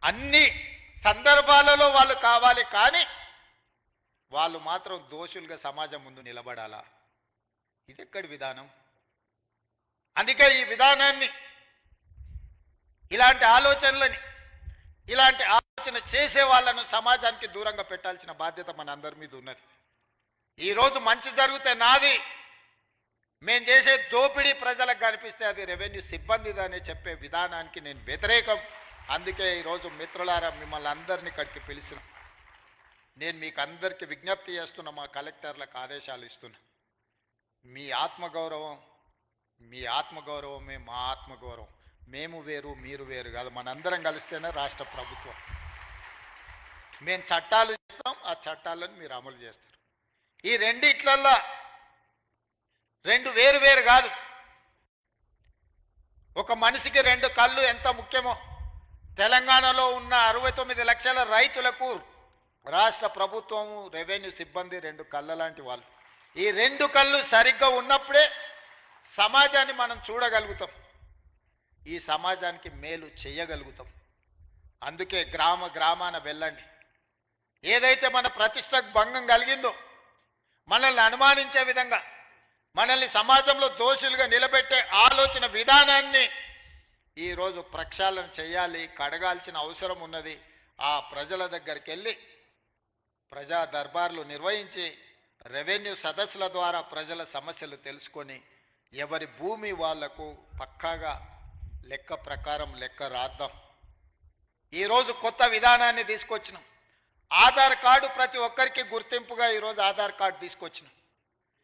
అన్ని సందర్భాలలో వాళ్ళు కావాలి, కానీ వాళ్ళు మాత్రం దోషులుగా సమాజం ముందు నిలబడాలా? ఇది ఎక్కడి విధానం? అందుకే ఈ విధానాన్ని, ఇలాంటి ఆలోచనలని, ఇలాంటి ఆలోచన చేసే వాళ్ళను సమాజానికి దూరంగా పెట్టాల్సిన బాధ్యత మన అందరి మీద ఉన్నది. ఈరోజు మంచి జరిగితే నాది, మేం చేసే దోపిడీ ప్రజలకు కనిపిస్తే అది రెవెన్యూ సిబ్బందిదని చెప్పే విధానానికి నేను వ్యతిరేకం. అందుకే ఈరోజు మిత్రులారా మిమ్మల్ని అందరినీ ఇక్కడికి పిలిచిన, నేను మీకు అందరికీ విజ్ఞప్తి చేస్తున్నా, మా కలెక్టర్లకు ఆదేశాలు ఇస్తున్నా. మీ ఆత్మగౌరవమే మా ఆత్మగౌరవం. మేము వేరు మీరు వేరు కాదు, మనందరం కలిస్తేనే రాష్ట్ర ప్రభుత్వం. మేము చట్టాలు ఇస్తాం, ఆ చట్టాలను మీరు అమలు చేస్తారు. ఈ రెండిట్లల్లో రెండు వేరు వేరు కాదు. ఒక మనిషికి రెండు కళ్ళు ఎంత ముఖ్యమో తెలంగాణలో ఉన్న 69 లక్షల రైతులకు రాష్ట్ర ప్రభుత్వం, రెవెన్యూ సిబ్బంది రెండు కళ్ళ లాంటి వాళ్ళు. ఈ రెండు కళ్ళు సరిగ్గా ఉన్నప్పుడే సమాజాన్ని మనం చూడగలుగుతాం, ఈ సమాజానికి మేలు చేయగలుగుతాం. అందుకే గ్రామాన వెళ్ళండి. ఏదైతే మన ప్రతిష్టకు భంగం కలిగిందో, మనల్ని అనుమానించే విధంగా, మనల్ని సమాజంలో దోషులుగా నిలబెట్టే ఆలోచన విధానాన్ని ఈరోజు ప్రక్షాళన చేయాలి, కడగాల్సిన అవసరం ఉన్నది. ఆ ప్రజల దగ్గరికి వెళ్ళి ప్రజా దర్బార్లు నిర్వహించి రెవెన్యూ సదస్సుల ద్వారా ప్రజల సమస్యలు తెలుసుకొని ఎవరి భూమి వాళ్లకు పక్కాగా లెక్క ప్రకారం లెక్క రాద్దాం. ఈరోజు కొత్త విధానాన్ని తీసుకొచ్చినాం. ఆధార్ కార్డు ప్రతి ఒక్కరికి గుర్తింపుగా ఈరోజు ఆధార్ కార్డు తీసుకొచ్చినాం.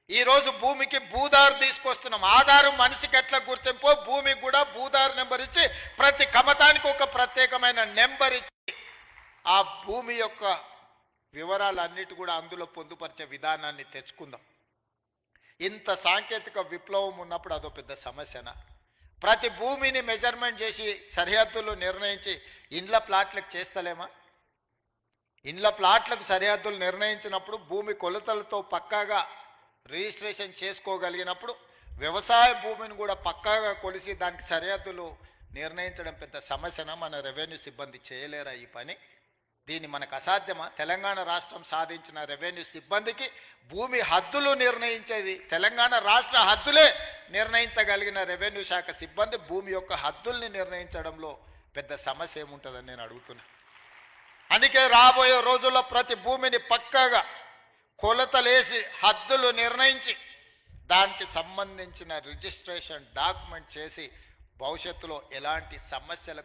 ఈరోజు భూమికి భూదారు తీసుకొస్తున్నాం. ఆధారు మనిషికి ఎట్లా గుర్తింపో భూమికి కూడా భూదారు నెంబర్ ఇచ్చి ప్రతి కమతానికి ఒక ప్రత్యేకమైన నెంబర్ ఇచ్చి ఆ భూమి యొక్క వివరాలన్నిటి కూడా అందులో పొందుపరిచే విధానాన్ని తెచ్చుకుందాం. ఇంత సాంకేతిక విప్లవం ఉన్నప్పుడు అదో పెద్ద సమస్యనా? ప్రతి భూమిని మెజర్మెంట్ చేసి సరిహద్దులు నిర్ణయించి ఇండ్ల ప్లాట్లకు చేస్తలేమా? ఇండ్ల ప్లాట్లకు సరిహద్దులు నిర్ణయించినప్పుడు భూమి కొలతలతో పక్కాగా రిజిస్ట్రేషన్ చేసుకోగలిగినప్పుడు వ్యవసాయ భూమిని కూడా పక్కాగా కొలిసి దానికి సరిహద్దులు నిర్ణయించడం పెద్ద సమస్యనా? మన రెవెన్యూ సిబ్బంది చేయలేరా ఈ పని? దీన్ని మనకు అసాధ్యమా? తెలంగాణ రాష్ట్రం సాధించిన రెవెన్యూ సిబ్బందికి భూమి హద్దులు నిర్ణయించేది, తెలంగాణ రాష్ట్ర హద్దులే నిర్ణయించగలిగిన రెవెన్యూ శాఖ సిబ్బంది భూమి యొక్క హద్దుల్ని నిర్ణయించడంలో పెద్ద సమస్య ఏముంటుందని నేను అడుగుతున్నా. అందుకే రాబోయే రోజుల్లో ప్రతి భూమిని పక్కాగా కొలతలేసి హద్దులు నిర్ణయించి దానికి సంబంధించిన రిజిస్ట్రేషన్ డాక్యుమెంట్ చేసి భవిష్యత్తులో ఎలాంటి సమస్యలకు